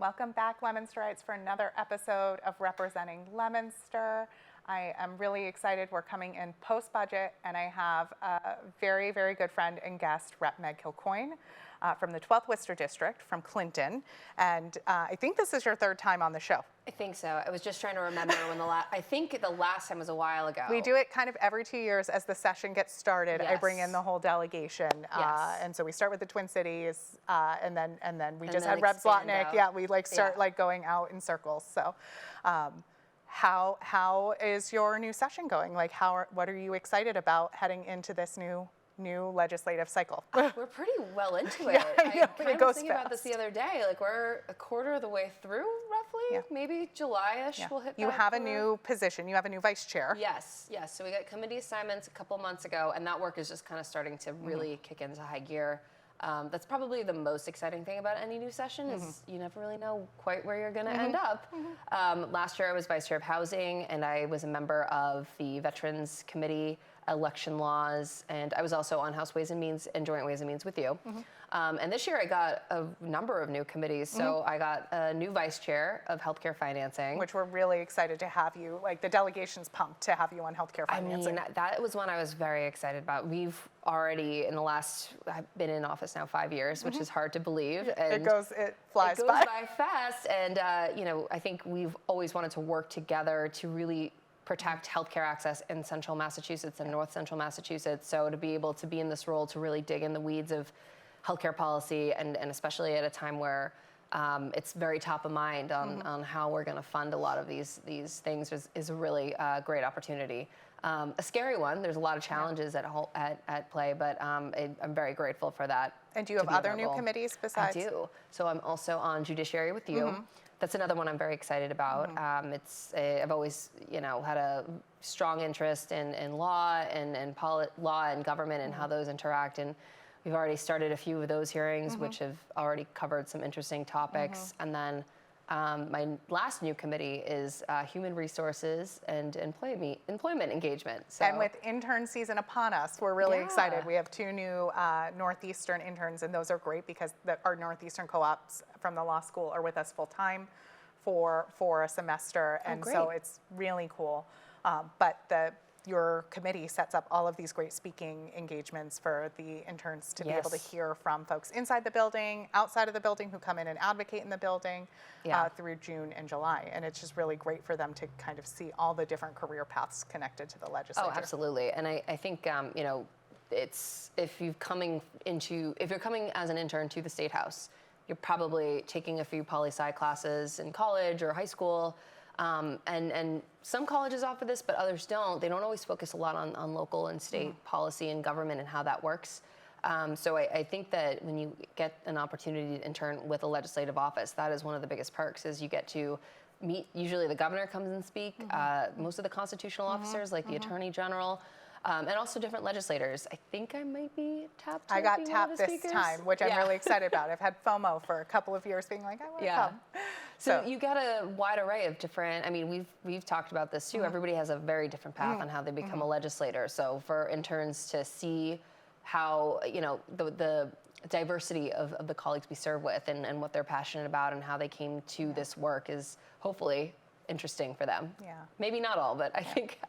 Welcome back, Leominsterites, for another episode of Representing Leominster. I am really excited. We're coming in post-budget, and I have a very, very good friend and guest, Rep Meghan Kilcoyne, from the 12th Worcester District, from Clinton. And I think this is your third time on the show. I think so. I was just trying to remember when I think the last time was a while ago. We do it kind of every 2 years as the session gets started. Yes. I bring in the whole delegation. Yes. And so we start with the Twin Cities, and then we And just then had Rep expand Zlotnick. out. Yeah, we start Yeah. going out in circles. So how is your new session going? What are you excited about heading into this new legislative cycle? We're pretty well into it. Yeah, I know. I kind of was thinking about this the other day. Like, we're a quarter of the way through, roughly. Yeah. Maybe July-ish Yeah. we'll hit You that have a quarter. new position. You have a new vice chair. Yes. So we got committee assignments a couple months ago, and that work is just kind of starting to really kick into high gear. That's probably the most exciting thing about any new session is you never really know quite where you're going to end up. Last year I was vice chair of housing, and I was a member of the Veterans Committee, election laws, and I was also on House Ways and Means and Joint Ways and Means with you. And this year I got a number of new committees. So I got a new vice chair of healthcare financing. Which we're really excited to have you, like the delegation's pumped to have you on healthcare financing. I mean, that was one I was very excited about. We've already, I've been in office now 5 years, which is hard to believe. And it flies it goes by. by fast. And, I think we've always wanted to work together to really protect healthcare access in central Massachusetts and north central Massachusetts. So to be able to be in this role to really dig in the weeds of healthcare policy, and especially at a time where it's very top of mind on how we're going to fund a lot of these things is a really great opportunity. A scary one. There's a lot of challenges at play, but I'm very grateful for that. And do you have other new committees besides? I do. So I'm also on Judiciary with you. That's another one I'm very excited about. I've always, had a strong interest in law and law and government and how those interact. And we've already started a few of those hearings, which have already covered some interesting topics. And then my last new committee is Human Resources and Employment Engagement. So. And with intern season upon us, we're really excited. We have 2 new Northeastern interns, and those are great because our Northeastern co-ops from the law school are with us full time for a semester, and so it's really cool. But your committee sets up all of these great speaking engagements for the interns to be able to hear from folks inside the building, outside of the building, who come in and advocate in the building through June and July. And it's just really great for them to kind of see all the different career paths connected to the legislature. Oh, absolutely. And I think, it's if you're coming as an intern to the State House, you're probably taking a few poli-sci classes in college or high school. And some colleges offer this, but others don't. They don't always focus a lot on local and state policy and government and how that works. So I think that when you get an opportunity to intern with a legislative office, that is one of the biggest perks, is you get to meet, usually the governor comes and speak, most of the constitutional officers, like the attorney general, and also different legislators. I think I might be tapped. I got tapped this time, which I'm really excited about. I've had FOMO for a couple of years, being like, I want to come. So you got a wide array of different. I mean, we've talked about this too. Everybody has a very different path on how they become a legislator. So for interns to see how the diversity of the colleagues we serve with and what they're passionate about and how they came to this work is hopefully interesting for them. Yeah. Maybe not all, but I think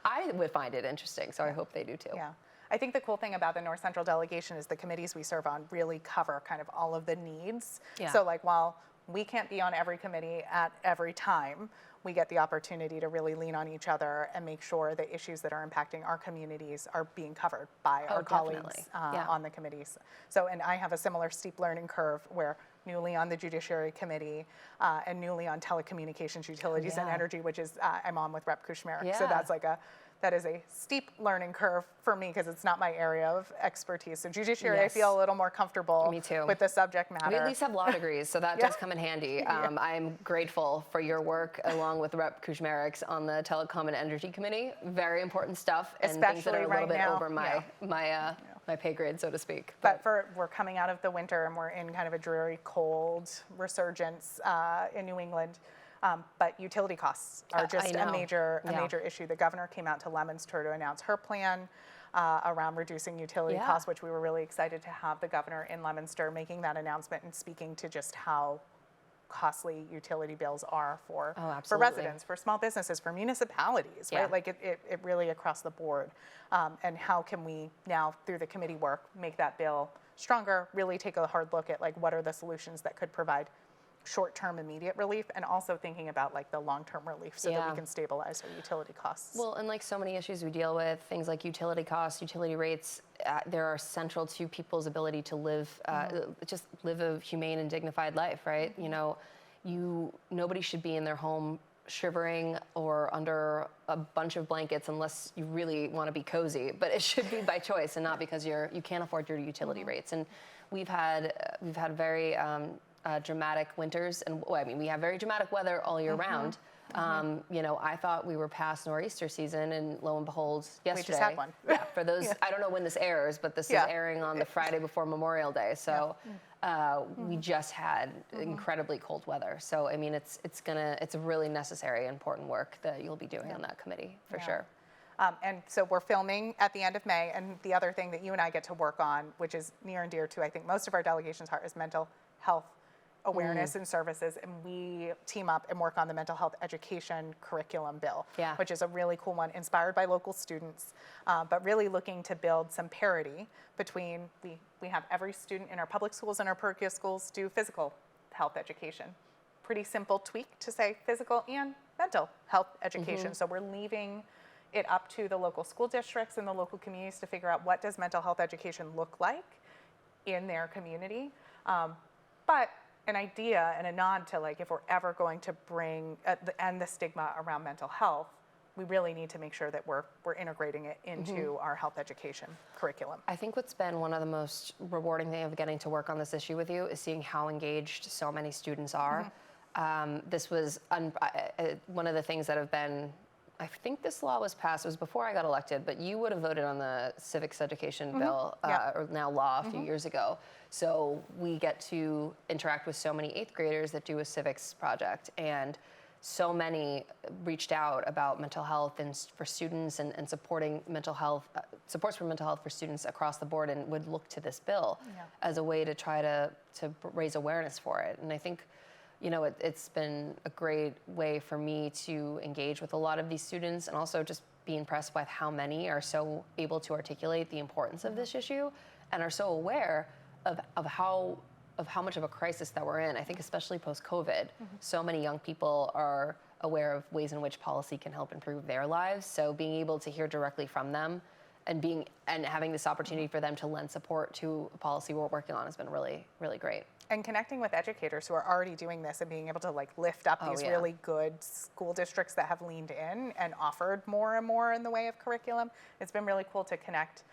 I would find it interesting, so I hope they do too. Yeah. I think the cool thing about the North Central delegation is the committees we serve on really cover kind of all of the needs. Yeah. So while we can't be on every committee at every time, we get the opportunity to really lean on each other and make sure the issues that are impacting our communities are being covered by our colleagues on the committees. So, and I have a similar steep learning curve where newly on the Judiciary Committee and newly on Telecommunications, Utilities, and Energy, which is I'm on with Rep Kushmerek. So that is a steep learning curve for me because it's not my area of expertise. So Judiciary, I feel a little more comfortable with the subject matter. We at least have law degrees, so that does come in handy. I'm grateful for your work along with Rep Kushmerek's on the Telecom and Energy Committee. Very important stuff, and especially things that are a little bit over my pay grade, so to speak. But we're coming out of the winter and we're in kind of a dreary, cold resurgence in New England. But utility costs are just a major issue. The governor came out to Leominster to announce her plan around reducing utility costs, which we were really excited to have the governor in Leominster making that announcement and speaking to just how costly utility bills are for absolutely. residents, for small businesses, for municipalities, right? Like it really across the board. And how can we now, through the committee work, make that bill stronger, really take a hard look at like what are the solutions that could provide short-term immediate relief, and also thinking about like the long-term relief so that we can stabilize our utility costs. Well, and like so many issues we deal with, things like utility costs, utility rates, they are central to people's ability to live, just live a humane and dignified life, right? You know, nobody should be in their home shivering or under a bunch of blankets unless you really want to be cozy, but it should be by choice and not because you can't afford your utility rates. And we've had very dramatic winters, and we have very dramatic weather all year round. You know, I thought we were past nor'easter season, and lo and behold, yesterday. We just had one. For those, I don't know when this airs, but this is airing on the Friday before Memorial Day. So we just had incredibly cold weather. So I mean, it's a really necessary, important work that you'll be doing on that committee for sure. And so we're filming at the end of May, and the other thing that you and I get to work on, which is near and dear to I think most of our delegation's heart, is mental health awareness and services, and we team up and work on the mental health education curriculum bill, which is a really cool one, inspired by local students, but really looking to build some parity between, we have every student in our public schools and our parochial schools do physical health education. Pretty simple tweak to say physical and mental health education. So we're leaving it up to the local school districts and the local communities to figure out what does mental health education look like in their community. But an idea and a nod to like, if we're ever going to bring end the stigma around mental health, we really need to make sure that we're integrating it into our health education curriculum. I think what's been one of the most rewarding things of getting to work on this issue with you is seeing how engaged so many students are. This was one of the things that have been, I think this law was passed, it was before I got elected, but you would have voted on the civics education bill, or now law, a few years ago. So we get to interact with so many 8th graders that do a civics project, and so many reached out about mental health and for students and supporting mental health, supports for mental health for students across the board, and would look to this bill as a way to try to raise awareness for it. And I think, you know, it's been a great way for me to engage with a lot of these students, and also just be impressed with how many are so able to articulate the importance of this issue and are so aware of how much of a crisis that we're in. I think especially post-COVID, so many young people are aware of ways in which policy can help improve their lives. So being able to hear directly from them and having this opportunity for them to lend support to a policy we're working on has been really, really great. And connecting with educators who are already doing this and being able to like lift up these really good school districts that have leaned in and offered more and more in the way of curriculum. It's been really cool to connect.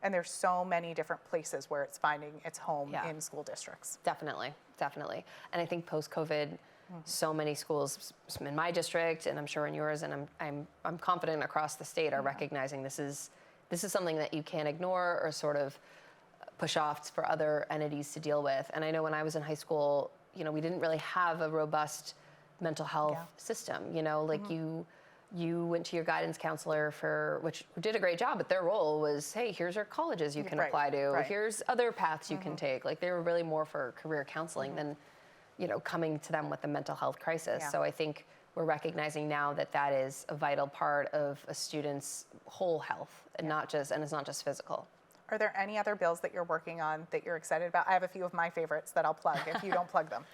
And there's so many different places where it's finding its home in school districts. Definitely, definitely. And I think post-COVID, so many schools in my district, and I'm sure in yours, and I'm confident across the state, are recognizing this is something that you can't ignore or sort of push off for other entities to deal with. And I know when I was in high school, you know, we didn't really have a robust mental health system. You know, like you went to your guidance counselor which did a great job, but their role was, hey, here's our colleges you can apply to. Here's other paths you can take. Like, they were really more for career counseling than, you know, coming to them with a mental health crisis. So I think we're recognizing now that that is a vital part of a student's whole health, and it's not just physical. Are there any other bills that you're working on that you're excited about? I have a few of my favorites that I'll plug if you don't plug them.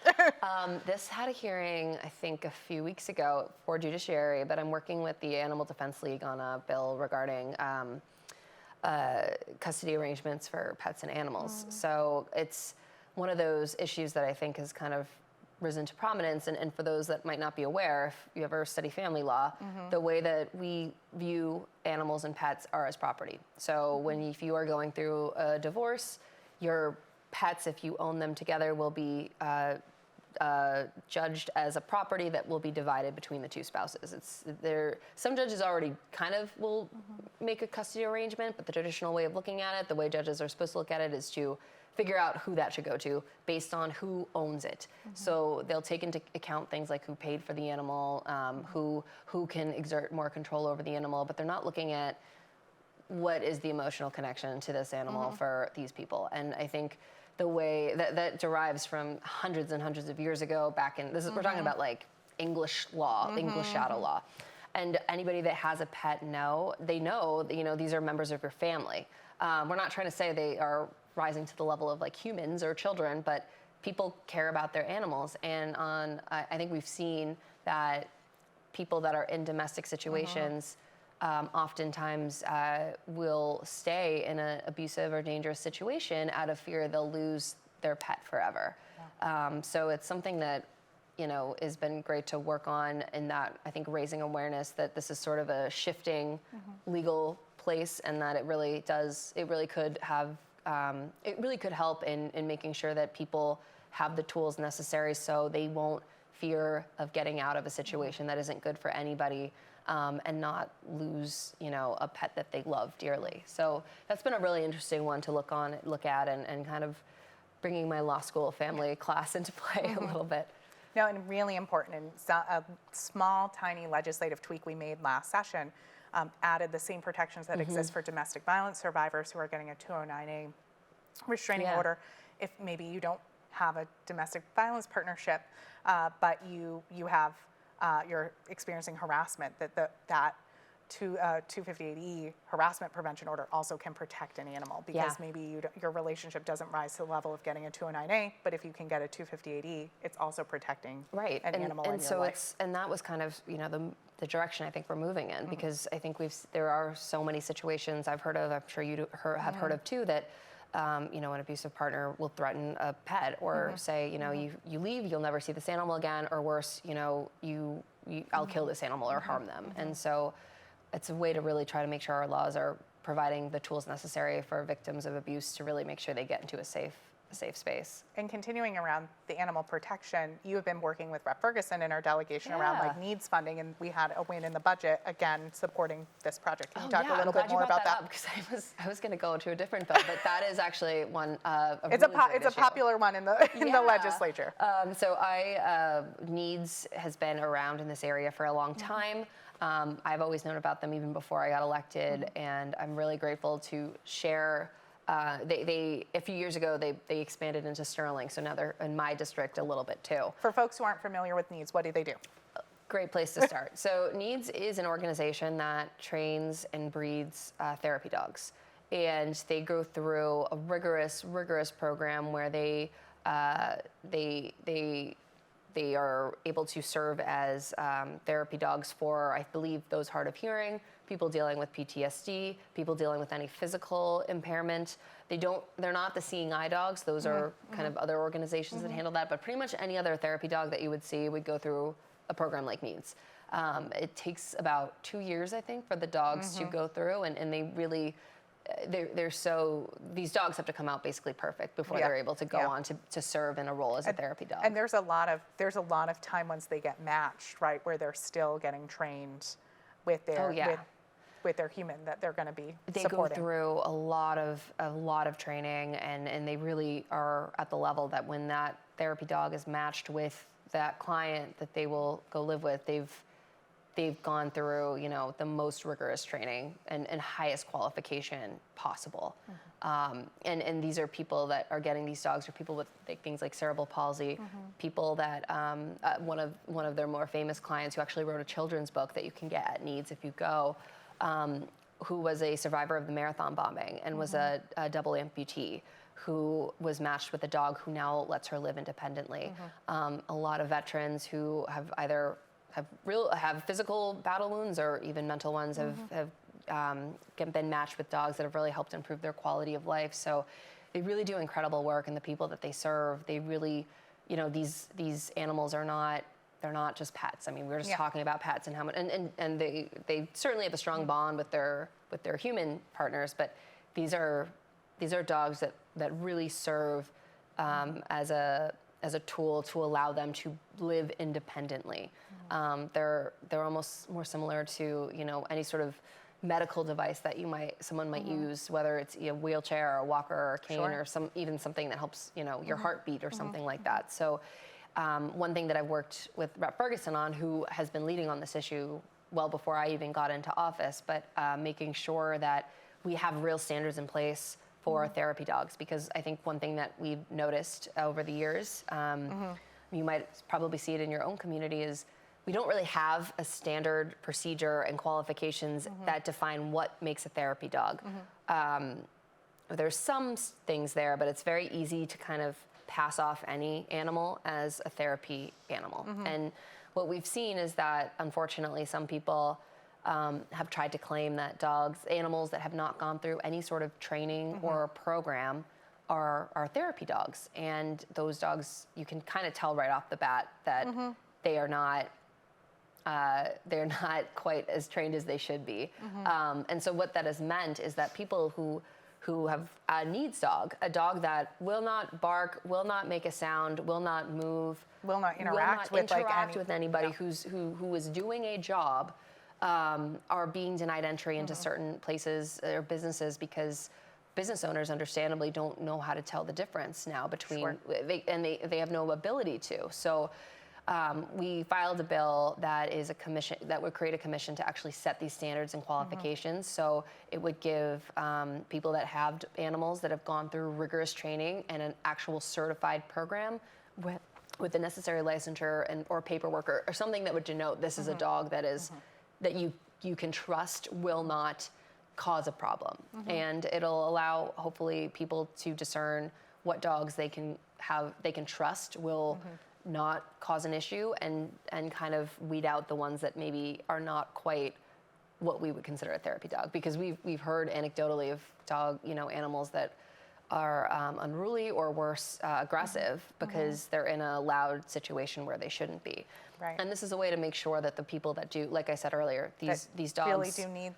This had a hearing, I think, a few weeks ago for judiciary, but I'm working with the Animal Defense League on a bill regarding custody arrangements for pets and animals. So it's one of those issues that I think has kind of risen to prominence, and for those that might not be aware, if you ever study family law, the way that we view animals and pets are as property. So if you are going through a divorce, your pets, if you own them together, will be judged as a property that will be divided between the two spouses. Some judges already kind of will make a custody arrangement, but the traditional way of looking at it, the way judges are supposed to look at it, is to figure out who that should go to based on who owns it. So they'll take into account things like who paid for the animal, who can exert more control over the animal, but they're not looking at what is the emotional connection to this animal for these people. And I think the way that derives from hundreds and hundreds of years ago back in, we're talking about like English law, English shadow law. And anybody that has a pet they know that, these are members of your family. We're not trying to say they are rising to the level of like humans or children, but people care about their animals. And I think we've seen that people that are in domestic situations oftentimes will stay in an abusive or dangerous situation out of fear they'll lose their pet forever. So it's something that has been great to work on, in that I think raising awareness that this is sort of a shifting legal place, and that it really could help in making sure that people have the tools necessary so they won't fear of getting out of a situation that isn't good for anybody, and not lose, a pet that they love dearly. So that's been a really interesting one to look at, and kind of bringing my law school family class into play a little bit. No, and really important, and a small, tiny legislative tweak we made last session added the same protections that exist for domestic violence survivors who are getting a 209A restraining order. If maybe you don't have a domestic violence partnership, but you have you're experiencing harassment, that 258E harassment prevention order also can protect an animal, because maybe your relationship doesn't rise to the level of getting a 209A, but if you can get a 258E, it's also protecting an animal in your life. And that was kind of the direction I think we're moving in, because I think there are so many situations I've heard of, I'm sure you have heard of too, that an abusive partner will threaten a pet, or say, you leave, you'll never see this animal again, or worse, I'll kill this animal or harm them. And so it's a way to really try to make sure our laws are providing the tools necessary for victims of abuse to really make sure they get into a safe space. And continuing around the animal protection, you have been working with Rep Ferguson in our delegation around like needs funding, and we had a win in the budget, again, supporting this project. Can you talk a little bit more about that? Because I was going to go to a different bill, but that is actually one. It's a popular one in the legislature. So needs has been around in this area for a long time. I've always known about them even before I got elected, and I'm really grateful to share. A few years ago, they expanded into Sterling, so now they're in my district a little bit too. For folks who aren't familiar with Needs, what do they do? Great place to start. So Needs is an organization that trains and breeds therapy dogs, and they go through a rigorous program where they are able to serve as therapy dogs for, I believe, those hard of hearing, people dealing with PTSD, people dealing with any physical impairment. They're not the seeing eye dogs. Those are kind of other organizations that handle that. But pretty much any other therapy dog that you would see would go through a program like Needs. It takes about 2 years, I think, for the dogs to go through, and they really. These dogs have to come out basically perfect before they're able to go on to serve in a role as a therapy dog. And there's a lot of time once they get matched, right, where they're still getting trained with their with their human that they're going to be supporting. They go through a lot of training, and they really are at the level that when that therapy dog is matched with that client that they will go live with, they've gone through, the most rigorous training and highest qualification possible. And these are people that are getting these dogs, or people with things like cerebral palsy, people that, one of their more famous clients who actually wrote a children's book that you can get at Needs if you go, who was a survivor of the marathon bombing and was a double amputee, who was matched with a dog who now lets her live independently. A lot of veterans who have either have physical battle wounds or even mental ones have been matched with dogs that have really helped improve their quality of life. So they really do incredible work, and the people that they serve, they really, these animals they're not just pets. I mean, we were just talking about pets and how much, and they certainly have a strong bond with their human partners, but these are dogs that really serve as a tool to allow them to live independently. They're almost more similar to any sort of medical device that someone might use, whether it's a wheelchair or a walker or a cane or even something that helps your heartbeat or something like that. So one thing that I've worked with Rep Ferguson on, who has been leading on this issue well before I even got into office, but making sure that we have real standards in place for therapy dogs, because I think one thing that we've noticed over the years, you might probably see it in your own community, is we don't really have a standard procedure and qualifications that define what makes a therapy dog. There's some things there, but it's very easy to kind of pass off any animal as a therapy animal. And what we've seen is that, unfortunately, some people have tried to claim that animals that have not gone through any sort of training or program are therapy dogs. And those dogs, you can kind of tell right off the bat that they're not quite as trained as they should be. And so what that has meant is that people who have a needs dog, a dog that will not bark, will not make a sound, will not move, will not interact with anybody who is doing a job, are being denied entry into certain places or businesses, because business owners understandably don't know how to tell the difference now between, they have no ability to. So we filed a bill that is a commission, that would create a commission to actually set these standards and qualifications. So it would give people that have animals that have gone through rigorous training and an actual certified program with the necessary licensure or paperwork or something that would denote this is a dog that is that you can trust will not cause a problem. And it'll allow, hopefully, people to discern what dogs they can trust will not cause an issue, and kind of weed out the ones that maybe are not quite what we would consider a therapy dog. Because we've heard anecdotally of animals that are unruly or worse, aggressive, because they're in a loud situation where they shouldn't be. Right. And this is a way to make sure that the people that do, like I said earlier, these dogs really do need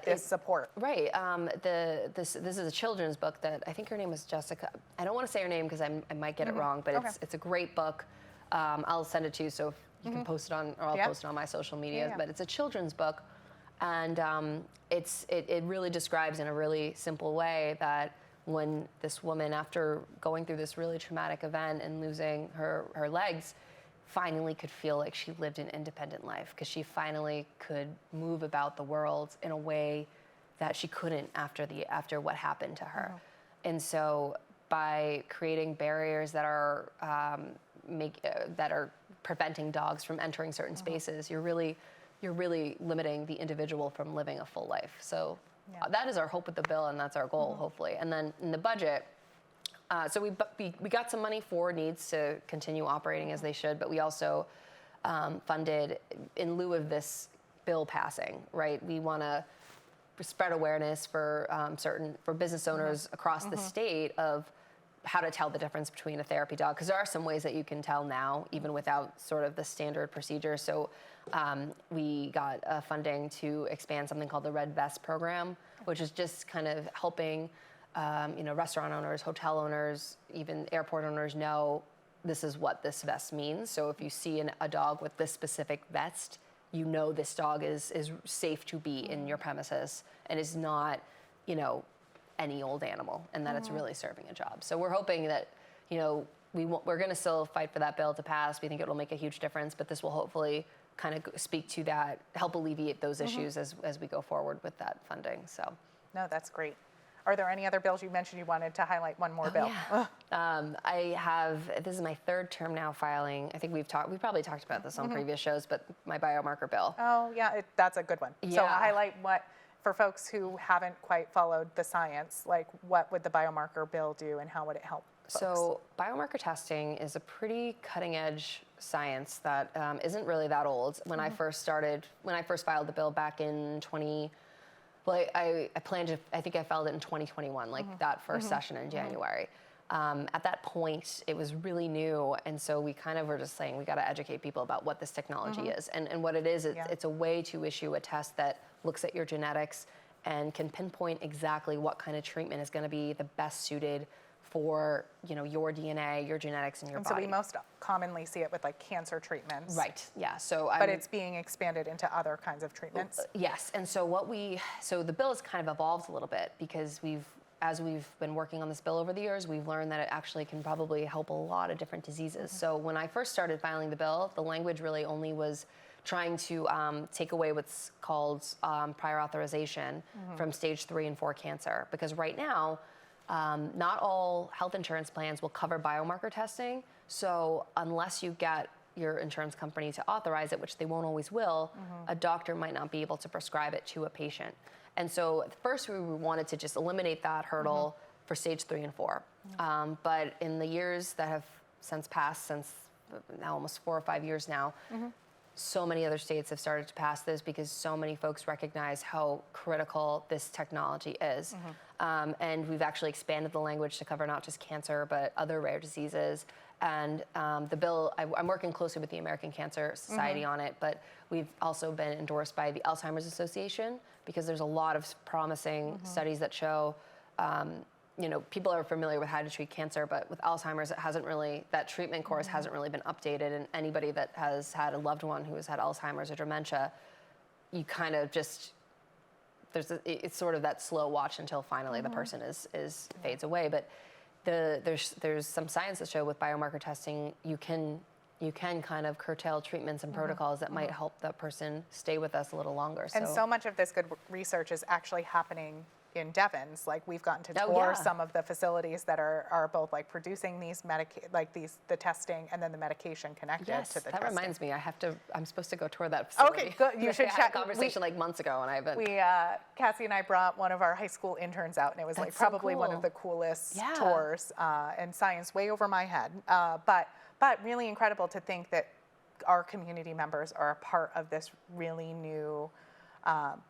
this support. Right. This is a children's book that I think her name is Jessica. I don't want to say her name because I might get it wrong, but it's a great book. I'll send it to you so you can post it on, or I'll post it on my social media. But it's a children's book, and it really describes in a really simple way that when this woman, after going through this really traumatic event and losing her legs, finally could feel like she lived an independent life, because she finally could move about the world in a way that she couldn't after what happened to her. And so by creating barriers that are preventing dogs from entering certain spaces, you're really limiting the individual from living a full life. So that is our hope with the bill, and that's our goal, hopefully. And then in the budget, so we got some money for needs to continue operating as they should, but we also funded, in lieu of this bill passing, right? We want to spread awareness for business owners across the state of how to tell the difference between a therapy dog, because there are some ways that you can tell now, even without sort of the standard procedure. So we got funding to expand something called the Red Vest program, which is just kind of helping restaurant owners, hotel owners, even airport owners know this is what this vest means. So if you see a dog with this specific vest, this dog is safe to be in your premises and is not, any old animal, and that it's really serving a job. So we're hoping that, we're going to still fight for that bill to pass. We think it will make a huge difference, but this will hopefully kind of speak to that, help alleviate those issues as we go forward with that funding. So. No, that's great. Are there any other bills? You mentioned you wanted to highlight one more bill. Yeah. This is my third term now filing. I think we probably talked about this on previous shows, but my biomarker bill. Oh, yeah, that's a good one. Yeah. So highlight for folks who haven't quite followed the science, like what would the biomarker bill do and how would it help folks? So biomarker testing is a pretty cutting edge science that isn't really that old. When I first filed the bill back in I think I filed it in 2021, like that first session in January. At that point, it was really new, and so we kind of were just saying, we got to educate people about what this technology is. And what it is, it's a way to issue a test that looks at your genetics and can pinpoint exactly what kind of treatment is going to be the best suited for, your DNA, your genetics, and your body. So we most commonly see it with like cancer treatments. Right, yeah. But it's being expanded into other kinds of treatments. Yes, and so the bill has kind of evolved a little bit, because as we've been working on this bill over the years, we've learned that it actually can probably help a lot of different diseases. So when I first started filing the bill, the language really only was trying to take away what's called prior authorization from stage 3 and 4 cancer. Because right now, Not all health insurance plans will cover biomarker testing. So unless you get your insurance company to authorize it, which they won't always will, a doctor might not be able to prescribe it to a patient. And so at first we wanted to just eliminate that hurdle for stage 3 and 4. But in the years that have since passed, since now almost 4 or 5 years now, so many other states have started to pass this because so many folks recognize how critical this technology is. And we've actually expanded the language to cover not just cancer, but other rare diseases. And the bill, I'm working closely with the American Cancer Society on it, but we've also been endorsed by the Alzheimer's Association because there's a lot of promising studies that show, people are familiar with how to treat cancer, but with Alzheimer's, it hasn't really, that treatment course hasn't really been updated. And anybody that has had a loved one who has had Alzheimer's or dementia, you kind of just, it's sort of that slow watch until finally the person fades away. But there's some science that show with biomarker testing, you can kind of curtail treatments and protocols that might help that person stay with us a little longer. And so much of this good research is actually happening in Devon's. Like we've gotten to tour some of the facilities that are both like producing these the testing and then the medication connected to the testing. That reminds me, I'm supposed to go tour that facility. Okay, good. You should check. A conversation like months ago, and I haven't. Cassie and I brought one of our high school interns out, and it was like probably one of the coolest tours, and science way over my head. But really incredible to think that our community members are a part of this really new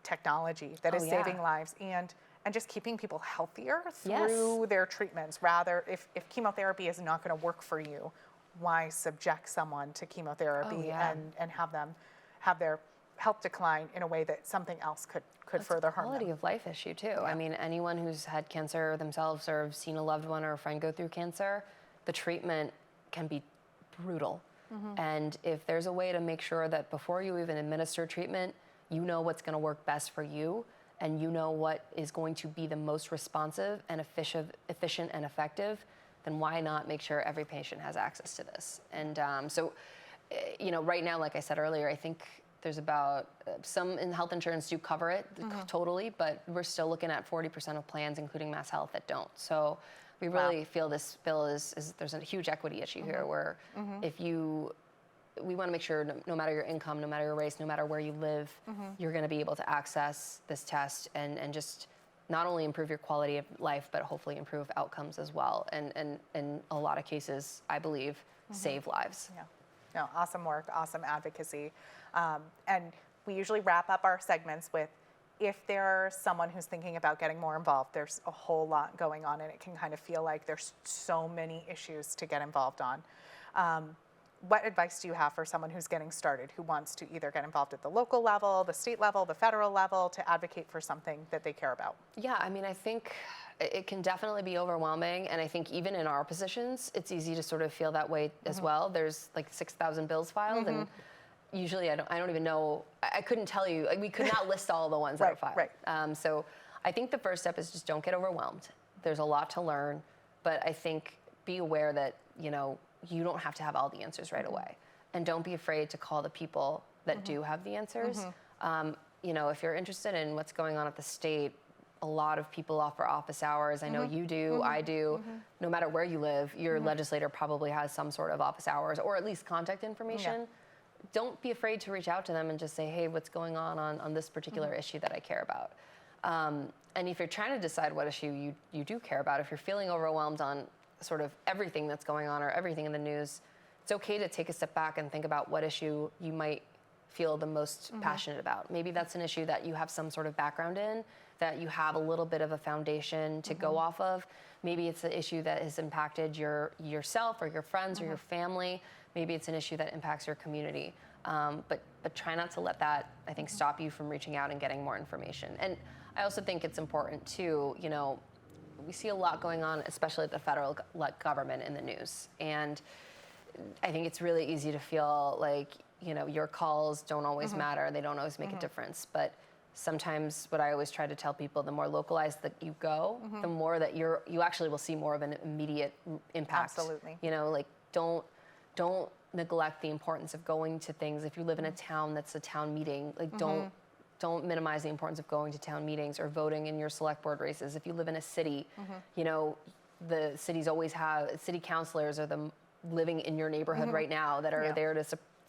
technology that is saving lives and just keeping people healthier through their treatments. Rather, if chemotherapy is not going to work for you, why subject someone to chemotherapy and have them have their health decline in a way that something else could further harm them? Quality of life issue too. I mean, anyone who's had cancer themselves or have seen a loved one or a friend go through cancer, the treatment can be brutal. And if there's a way to make sure that before you even administer treatment, you know what's going to work best for you, and you know what is going to be the most responsive and efficient and effective, then why not make sure every patient has access to this? And right now, like I said earlier, I think there's about some in health insurance do cover it totally, but we're still looking at 40% of plans, including Mass Health, that don't. So we really feel this bill is there's a huge equity issue here where we want to make sure no matter your income, no matter your race, no matter where you live, you're going to be able to access this test and just not only improve your quality of life, but hopefully improve outcomes as well. And in a lot of cases, I believe, save lives. Yeah. No, awesome work, awesome advocacy. And we usually wrap up our segments with, if there's someone who's thinking about getting more involved, there's a whole lot going on and it can kind of feel like there's so many issues to get involved on. What advice do you have for someone who's getting started, who wants to either get involved at the local level, the state level, the federal level, to advocate for something that they care about? Yeah, I mean, I think it can definitely be overwhelming. And I think even in our positions, it's easy to sort of feel that way as well. There's like 6,000 bills filed and usually I don't even know, I couldn't tell you, we could not list all the ones that are filed. So I think the first step is just don't get overwhelmed. There's a lot to learn, but I think be aware that, you don't have to have all the answers right away. And don't be afraid to call the people that do have the answers. If you're interested in what's going on at the state, a lot of people offer office hours. I know you do, I do. No matter where you live, your legislator probably has some sort of office hours or at least contact information. Don't be afraid to reach out to them and just say, hey, what's going on this particular issue that I care about? And if you're trying to decide what issue you do care about, if you're feeling overwhelmed on sort of everything that's going on or everything in the news, it's okay to take a step back and think about what issue you might feel the most passionate about. Maybe that's an issue that you have some sort of background in, that you have a little bit of a foundation to go off of. Maybe it's an issue that has impacted yourself or your friends or your family. Maybe it's an issue that impacts your community. But try not to let that, I think, stop you from reaching out and getting more information. And I also think it's important too, we see a lot going on, especially at the federal government in the news. And I think it's really easy to feel like, your calls don't always matter. They don't always make a difference. But sometimes what I always try to tell people, the more localized that you go, the more that you actually will see more of an immediate impact. Absolutely. Don't neglect the importance of going to things. If you live in a town that's a town meeting, don't don't minimize the importance of going to town meetings or voting in your select board races. If you live in a city, you know, the cities always have city councilors are living in your neighborhood right now that are there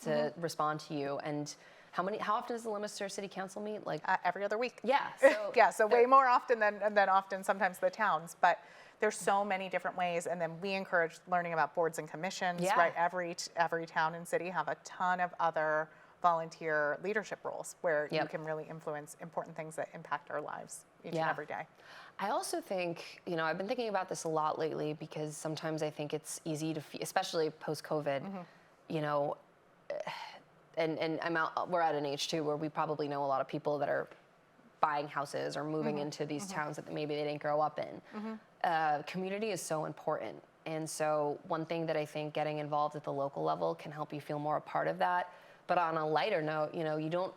to respond to you. And how often does the Leominster City Council meet? Like every other week. Yeah. So so way more often than often sometimes the towns, but there's so many different ways. And then we encourage learning about boards and commissions, right? Every town and city have a ton of other volunteer leadership roles where you can really influence important things that impact our lives each and every day. I also think, you know, I've been thinking about this a lot lately because sometimes I think it's easy to, especially post-COVID, you know, and we're at an age too where we probably know a lot of people that are buying houses or moving into these towns that maybe they didn't grow up in. Community is so important. And so one thing that I think getting involved at the local level can help you feel more a part of that. But on a lighter note, you know, you don't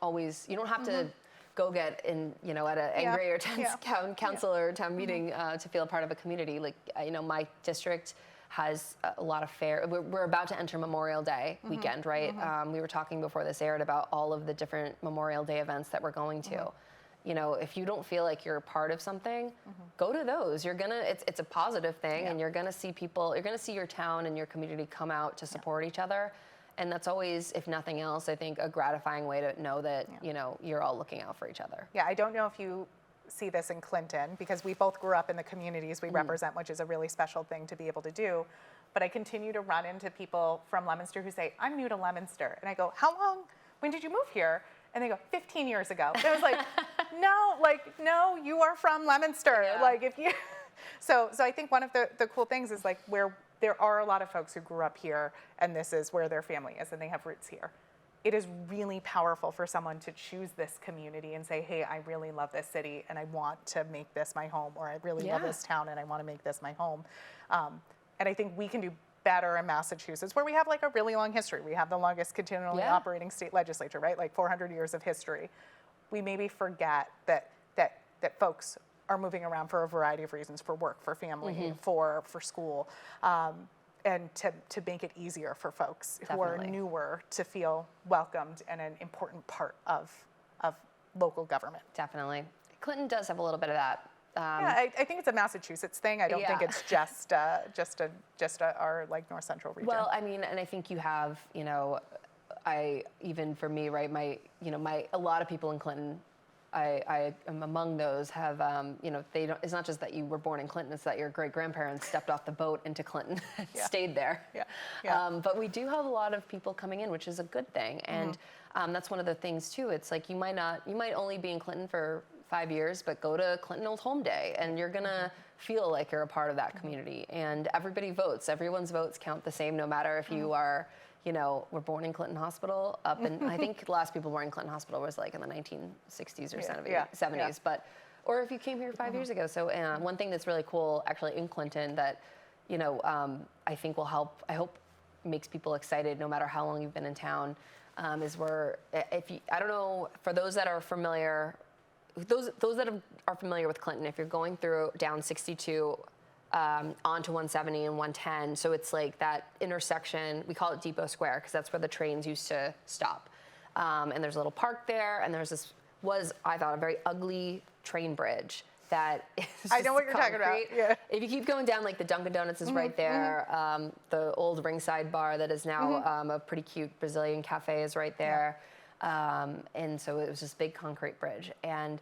have to go get in, you know, at an angry or tense town council or town meeting to feel a part of a community. Like, you know, my district has a lot of fair. We're about to enter Memorial Day weekend, right? We were talking before this aired about all of the different Memorial Day events that we're going to. You know, if you don't feel like you're a part of something, go to those. You're gonna, it's a positive thing, and you're gonna see people, you're gonna see your town and your community come out to support each other. And that's always, if nothing else, I think a gratifying way to know that, you know, you're all looking out for each other. Yeah, I don't know if you see this in Clinton, because we both grew up in the communities we represent, which is a really special thing to be able to do. But I continue to run into people from Leominster who say, I'm new to Leominster. And I go, how long, when did you move here? And they go, 15 years ago. And I was like, no, you are from Leominster. Like if you, so I think one of the cool things is like where there are a lot of folks who grew up here and this is where their family is and they have roots here. It is really powerful for someone to choose this community and say, hey, I really love this city and I want to make this my home, or I really love this town and I want to make this my home. And I think we can do better in Massachusetts, where we have like a really long history. We have the longest continually operating state legislature, right? Like 400 years of history. We maybe forget that folks are moving around for a variety of reasons, for work, for family, for school, and to make it easier for folks who are newer to feel welcomed and an important part of local government. Definitely. Clinton does have a little bit of that. I think it's a Massachusetts thing. I don't think it's just our like North Central region. Well, I mean, and I think you have, you know, even for me, right, a lot of people in Clinton, I am among those, have, you know, it's not just that you were born in Clinton, it's that your great-grandparents stepped off the boat into Clinton and stayed there. But we do have a lot of people coming in, which is a good thing. And that's one of the things too. It's like you might only be in Clinton for 5 years, but go to Clinton Old Home Day and you're gonna feel like you're a part of that community. And everybody votes. Everyone's votes count the same, no matter if you are, you know, were born in Clinton Hospital up in, I think the last people born in Clinton Hospital was like in the 1960s or 70s, but, or if you came here 5 years ago. So one thing that's really cool actually in Clinton that, you know, I think will help, I hope makes people excited no matter how long you've been in town, is I don't know, for those that are familiar, those that are familiar with Clinton, if you're going through down 62 onto 170 and 110, so it's like that intersection, we call it Depot Square because that's where the trains used to stop. And there's a little park there, and there's I thought, a very ugly train bridge that is I know what you're talking about. Yeah. If you keep going down, like the Dunkin' Donuts is right there. The old Ringside Bar that is now a pretty cute Brazilian cafe is right there. And so it was this big concrete bridge, and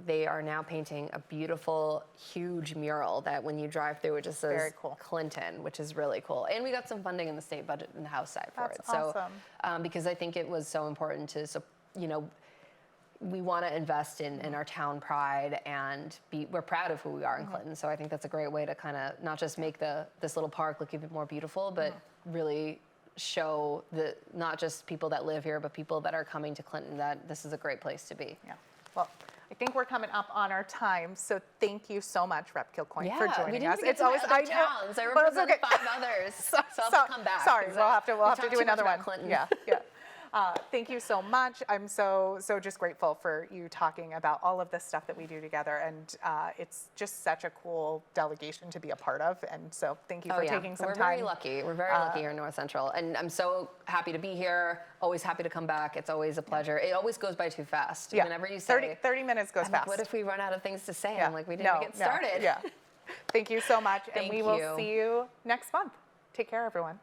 they are now painting a beautiful, huge mural that when you drive through, it just says Clinton, which is really cool. And we got some funding in the state budget in the House side for it. Awesome. So, because I think it was so important to, you know, we want to invest in our town pride and we're proud of who we are in Clinton. So I think that's a great way to kind of not just make this little park look even more beautiful, but really show not just people that live here, but people that are coming to Clinton that this is a great place to be. Yeah. Well, I think we're coming up on our time, so thank you so much, Rep Kilcoyne, for joining us. It's always towns. I represented 5 others, so I'll have to come back. Sorry, we'll have to do another one. Clinton. Yeah. Thank you so much. I'm so just grateful for you talking about all of the stuff that we do together, and it's just such a cool delegation to be a part of. And so thank you for taking some time. We're very lucky. We're very lucky here in North Central, and I'm so happy to be here. Always happy to come back. It's always a pleasure. It always goes by too fast. Yeah. Whenever you say 30 minutes goes fast. What if we run out of things to say? Yeah. I'm like, we didn't get started. Yeah. Thank you so much, and Thank we will you. see you next month. Take care, everyone.